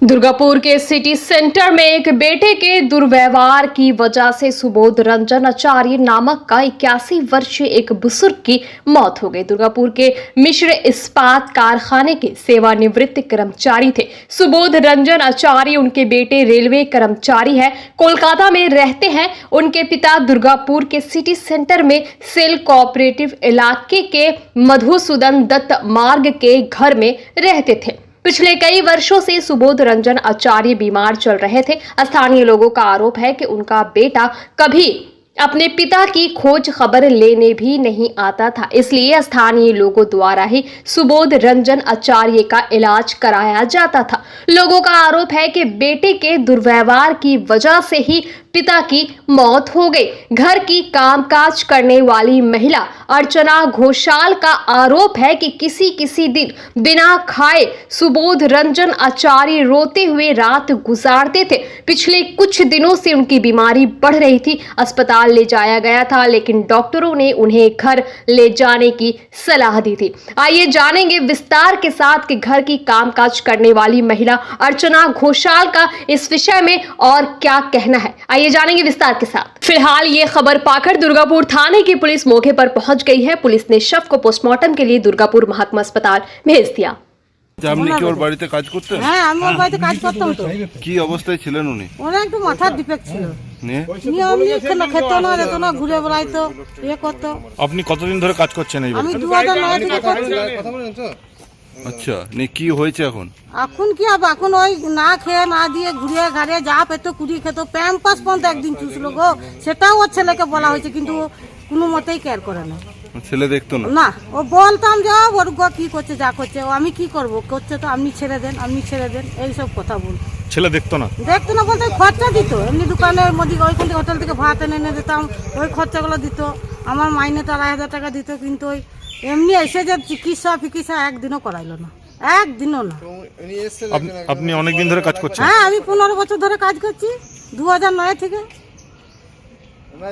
दुर्गापुर के city centre में एक बेटे के दुर्व्यवहार की वजह से सुबोध रंजन आचार्य नामक का 81 वर्षीय एक बुजुर्ग की मौत हो गई। दुर्गापुर के मिश्र इस्पात कारखाने के सेवानिवृत्त कर्मचारी थे। सुबोध रंजन आचार्य उनके बेटे रेलवे कर्मचारी है, कोलकाता में रहते हैं। उनके पिता दुर्गापुर के सिटी सेंटर में सेल कोऑपरेटिव इलाके के मधुसूदन दत्त मार्ग के घर में रहते थे। पिछले कई वर्षों से सुबोध रंजन आचार्य बीमार चल रहे थे। स्थानीय लोगों का आरोप है कि उनका बेटा कभी अपने पिता की खोज खबर लेने भी नहीं आता था, इसलिए स्थानीय लोगों द्वारा ही सुबोध रंजन आचार्य का इलाज कराया जाता था। लोगों का आरोप है कि बेटे के दुर्व्यवहार की वजह से ही पिता की मौत हो गई। घर की कामकाज करने वाली महिला अर्चना घोषाल का आरोप है कि किसी दिन बिना खाए सुबोध रंजन आचार्य रोते हुए रात गुजारते थे। पिछले कुछ दिनों से उनकी बीमारी बढ़ रही थी। अस्पताल ले जाया गया था, लेकिन डॉक्टरों ने उन्हें घर ले जाने की सलाह दी थी। आइए जानेंगे विस्तार के साथ कि घर की कामकाज करने वाली महिला अर्चना घोषाल का इस विषय में और क्या कहना है। आइए जानेंगे विस्तार के साथ। फिलहाल ये खबर पाकर दुर्गापुर थाने की पुलिस मौके पर पहुंच गई है। पुलिस ने शव को पोस्टमार्टम के लिए दुर्गापुर महकुमा अस्पताल भेज दिया। আপনি কি ওর বাড়িতে কাজ করতেন? হ্যাঁ, আমি ওর বাড়িতে কাজ করতাম তো। কি অবস্থায় ছিলেন উনি? ওর একটু মাথার ডিফেক্ট ছিল। নিয়ে নিয়ম খেত না, যেত না, ঘুরে বেড়াইতো, ইয়ে করতো। আপনি কতদিন ধরে কাজ করছেন এই আমি বাড়িতে? 2009 থেকে করছি। আচ্ছা, নে কি হয়েছে এখন? এখন কি হবে? এখন ওই না খেয়ে না দিয়ে ঘুরিয়ে ঘাড়ে যা পেতো কুড়ি খেত। প্যাম্পাস পর্যন্ত একদিন চুষলো গো, সেটাও ওর ছেলেকে বলা হয়েছে, কিন্তু ও কোনো মতেই কেয়ার করে না। ছেলে দেখতো না? না, ও বলতাম যে ওর গো কি করছে, যা করছে, ও আমি কি করবো, করছে তো আপনি ছেড়ে দেন, আপনি ছেড়ে দেন, এইসব কথা বল। ছেলে দেখতো না? দেখতো না বলতে খরচা দিত, এমনি দোকানের মধ্যে ওইখান থেকে হোটেল থেকে ভাত এনে দিতাম, ওই খরচাগুলো দিত। আমার মাইনেটা 2,500 টাকা দিত, কিন্তু ওই এমনি এসে যে চিকিৎসা একদিনও করাইলো না, একদিনও না। আপনি অনেকদিন ধরে কাজ করছেন? হ্যাঁ, আমি 15 বছর ধরে কাজ করছি, 2009 থেকে।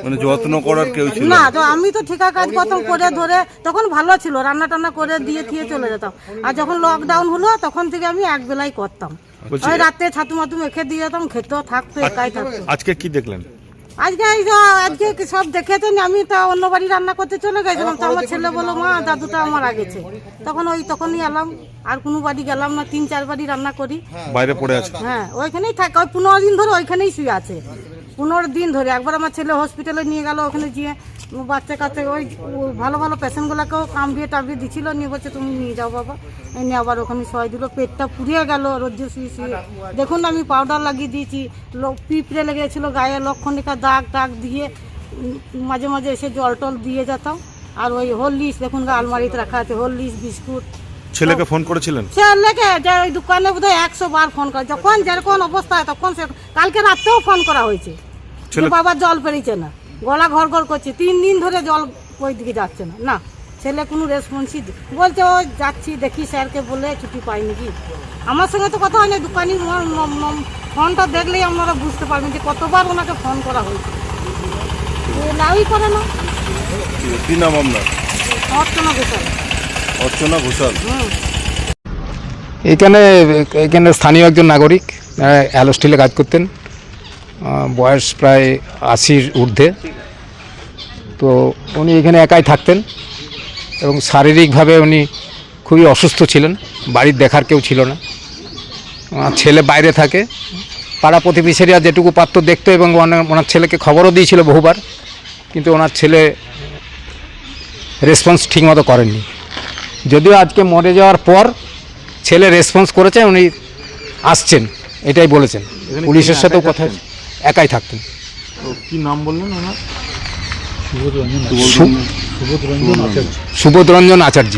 মানে যত্ন করার কেউ ছিল না, তো আমি তো ঠিকা কাজ করতাম করে ধরে, তখন ভালো ছিল, রান্না টান্না করে দিয়ে চলে যেতাম। আর যখন লকডাউন হলো তখন থেকে আমি এক বেলাই করতাম। ওই রাতে ছাতু মাতু মেখে দিয়ে যেতাম, খেতো, থাকতো, একাই থাকতো। আজকে কি দেখলেন? আজকে সব দেখেছেন, আমি তা অন্য বাড়ি রান্না করতে চলে গেছিলাম, তো আমার ছেলে বললো মা দাদুটা আমার আগেছে। তখনই এলাম, আর কোনো বাড়ি গেলাম না, 3-4 বাড়ি রান্না করি। বাইরে পড়ে আছে? হ্যাঁ, ওইখানেই থাকে, ওই 15 দিন ধরে ওইখানেই শুয়ে আছে, 15 দিন ধরে। একবার আমার ছেলে হসপিটালে নিয়ে গেল, ওখানে গিয়ে বাচ্চা কাচ্চা ওই ভালো ভালো পেশেন্টগুলোকেও কামড়িয়ে টামড়িয়ে দিচ্ছিল, নিয়ে বলছে তুমি নিয়ে যাও বাবা, এনে আবার ওখানে শোয়াই দিল। পেটটা পুড়িয়ে গেল রোদ্দুর শুয়ে। দেখুন আমি পাউডার লাগিয়ে দিয়েছি, পিঁপড়ে লেগেছিলো গায়ে, লক্ষণিকা দাগ দিয়ে মাঝে মাঝে এসে জল টল দিয়ে যেতাম। আর ওই হরলিক্স দেখুন আলমারিতে রাখা আছে, হরলিক্স বিস্কুট। ছেলেকে ফোন করেছিলেন? ছেলেকে যে ওই দোকানে বোধহয় 100 বার ফোন করে, যখন যেরকম অবস্থা হয় তখন কালকে রাতেও ফোন করা হয়েছে, বাবার জল পেরিয়েছে না, গলা ঘর করছে, 3 দিন ধরে জল ওই দিকে যাচ্ছে না। না, ছেলে কোনো রেসপন্সই বলছে ও যাচ্ছি দেখি স্যারকে বলে ছুটি পাইনি। কি আমার সঙ্গে তো কথা হয়নি, দোকানি ফোনটা দেখলেই আপনারা বুঝতে পারবেন যে কতবার ওনাকে ফোন করা হয়েছে, লাউই করে না। কি নাম আপনার? অর্চনা ঘোষাল। অর্চনা ঘোষাল। এখানে স্থানীয় একজন নাগরিক, অ্যালো স্টিলে কাজ করতেন, বয়স প্রায় 80-র ঊর্ধ্বে। তো উনি এখানে একাই থাকতেন এবং শারীরিকভাবে উনি খুবই অসুস্থ ছিলেন, বাড়ির দেখার কেউ ছিল না। ছেলে বাইরে থাকে, পাড়া প্রতিবেশীরা যেটুকু পাত্র দেখতো, এবং ওনার ছেলেকে খবরও দিয়েছিল বহুবার, কিন্তু ওনার ছেলে রেসপন্স ঠিকমতো করেননি। যদিও আজকে মরে যাওয়ার পর ছেলে রেসপন্স করেছে, উনি আসছেন এটাই বলেছেন। পুলিশের সাথেও কথা, একাই থাকতেন। কি নাম বললেন ওনার? সুবোধ রঞ্জন আচার্য।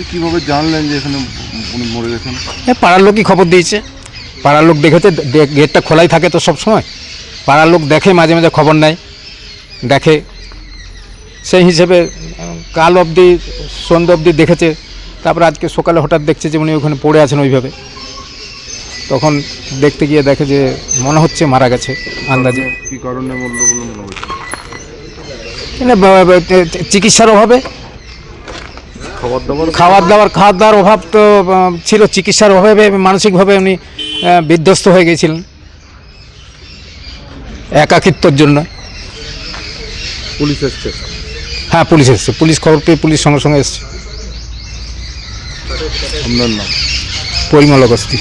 কিভাবে জানলেন যে এখানে উনি মরে গেছেন? পাড়ার লোকই খবর দিয়েছে, পাড়ার লোক দেখেছে, গেটটা খোলাই থাকে তো সব সময়, পাড়ার লোক দেখে, মাঝে মাঝে খবর নেয়, দেখে, সেই হিসেবে কাল অবধি সন্ধ্যা অবধি দেখেছে। তারপরে আজকে সকালে হঠাৎ দেখছে যে উনি ওখানে পড়ে আছেন ওইভাবে, তখন দেখতে গিয়ে দেখে যে মনে হচ্ছে মারা গেছে আন্দাজে। কি কারণে মরলো বলে মনে হচ্ছে? চিকিৎসার অভাবে, খাওয়ার দাওয়ার অভাব তো ছিল, চিকিৎসার অভাবে মানসিকভাবে উনি বিধ্বস্ত হয়ে গেছিলেন একাকিত্বর জন্য। পুলিশ এসছে? হ্যাঁ, পুলিশ এসছে, পুলিশ খবর পেয়ে পুলিশ সঙ্গে সঙ্গে এসছে। আপনার নাম? পরিমল অগস্তি।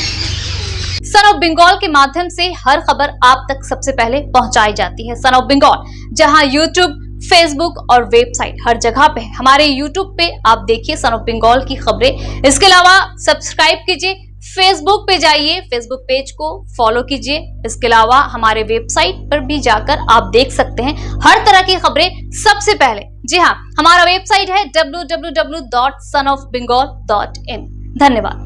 सन ऑफ बंगाल के माध्यम से हर खबर आप तक सबसे पहले पहुंचाई जाती है। सन ऑफ बंगाल जहां यूट्यूब, फेसबुक और वेबसाइट हर जगह पे है। हमारे यूट्यूब पे आप देखिए सन ऑफ बंगाल की खबरें। इसके अलावा सब्सक्राइब कीजिए, फेसबुक पे जाइए, फेसबुक पेज को फॉलो कीजिए। इसके अलावा हमारे वेबसाइट पर भी जाकर आप देख सकते हैं हर तरह की खबरें सबसे पहले। जी हाँ, हमारा वेबसाइट है www.sonofbengal.in। धन्यवाद।